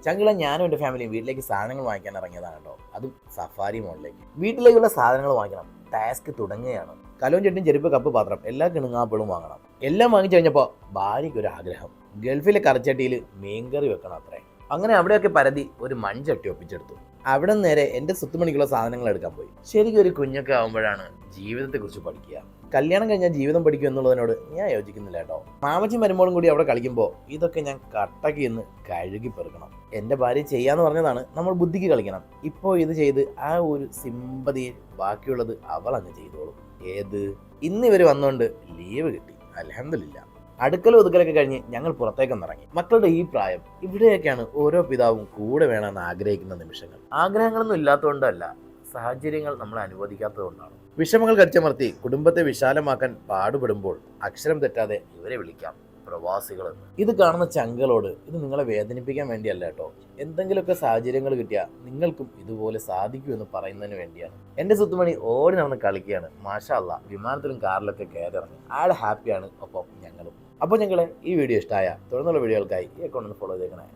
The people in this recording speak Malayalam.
ചങ്കിള ഞാനും എൻ്റെ ഫാമിലിയും വീട്ടിലേക്ക് സാധനങ്ങൾ വാങ്ങിക്കാൻ ഇറങ്ങിയതാണ് കേട്ടോ. അതും സഫാരി മോളിലേക്ക്. വീട്ടിലേക്കുള്ള സാധനങ്ങൾ വാങ്ങിക്കണം, ടാസ്ക് തുടങ്ങുകയാണ്. കലവും ചെട്ടും ചെരുപ്പ് കപ്പ് പാത്രം എല്ലാ കിണുങ്ങാപ്പിളും വാങ്ങണം. എല്ലാം വാങ്ങിച്ചു കഴിഞ്ഞപ്പോൾ ഭാര്യയ്ക്ക് ഒരു ആഗ്രഹം, ഗൾഫിലെ കറിച്ചട്ടിയിൽ മീൻകറി വെക്കണം അത്രേ. അങ്ങനെ അവിടെയൊക്കെ പരതി ഒരു മൺചട്ടി ഒപ്പിച്ചെടുത്തു. അവിടെ നേരെ എൻ്റെ സുത്തുമണിക്കുള്ള സാധനങ്ങൾ എടുക്കാൻ പോയി. ശരിക്കും ഒരു കുഞ്ഞൊക്കെ ആകുമ്പോഴാണ് ജീവിതത്തെക്കുറിച്ച് പഠിക്കുക. കല്യാണം കഴിഞ്ഞാൽ ജീവിതം പഠിക്കും എന്നുള്ളതിനോട് ഞാൻ യോജിക്കുന്നില്ല കേട്ടോ. മാമച്ചി മരുമോളും കൂടി അവിടെ കളിക്കുമ്പോൾ ഇതൊക്കെ ഞാൻ കട്ടക്ക് ഇന്ന് കഴുകി പെറുക്കണം. എൻ്റെ ഭാര്യ ചെയ്യാന്ന് പറഞ്ഞതാണ്, നമ്മൾ ബുദ്ധിക്ക് കളിക്കണം. ഇപ്പോൾ ഇത് ചെയ്ത് ആ ഒരു സിമ്പതിയിൽ ബാക്കിയുള്ളത് അവൾ അങ്ങ് ചെയ്തോളും. ഏത് ഇന്ന് ഇവർ വന്നുകൊണ്ട് ലീവ് കിട്ടി, അൽഹംദുലില്ലാ. അടുക്കലും ഒതുക്കലൊക്കെ കഴിഞ്ഞ് ഞങ്ങൾ പുറത്തേക്കൊന്ന് ഇറങ്ങി. മക്കളുടെ ഈ പ്രായം ഇവിടെയൊക്കെയാണ് ഓരോ പിതാവും കൂടെ വേണമെന്ന് ആഗ്രഹിക്കുന്ന നിമിഷങ്ങൾ. ആഗ്രഹങ്ങളൊന്നും ഇല്ലാത്തതുകൊണ്ടല്ല, സാഹചര്യങ്ങൾ നമ്മളെ അനുവദിക്കാത്തതുകൊണ്ടാണ്. വിഷമങ്ങൾ കടിച്ചമർത്തി കുടുംബത്തെ വിശാലമാക്കാൻ പാടുപെടുമ്പോൾ അക്ഷരം തെറ്റാതെ ഇവരെ വിളിക്കാം പ്രവാസികളെന്ന്. ഇത് കാണുന്ന ചങ്കളോട് ഇത് നിങ്ങളെ വേദനിപ്പിക്കാൻ വേണ്ടിയല്ല കേട്ടോ. എന്തെങ്കിലുമൊക്കെ സാഹചര്യങ്ങൾ കിട്ടിയാൽ നിങ്ങൾക്കും ഇതുപോലെ സാധിക്കുമെന്ന് പറയുന്നതിന് വേണ്ടിയാണ്. എൻ്റെ സുത്തുമണി ഓടി നടന്ന് കളിക്കുകയാണ്. മാഷാ അല്ലാ, വിമാനത്തിലും കാറിലൊക്കെ കയറിറങ്ങി. ആൾ ഹാപ്പിയാണ്, ഒപ്പം ഞങ്ങളും. അപ്പോൾ ഞങ്ങളെ ഈ വീഡിയോ ഇഷ്ടമായ തുടർന്നുള്ള വീഡിയോകൾക്കായി ഈ അക്കൗണ്ട് ഒന്ന് ഫോളോ ചെയ്തേക്കണേ.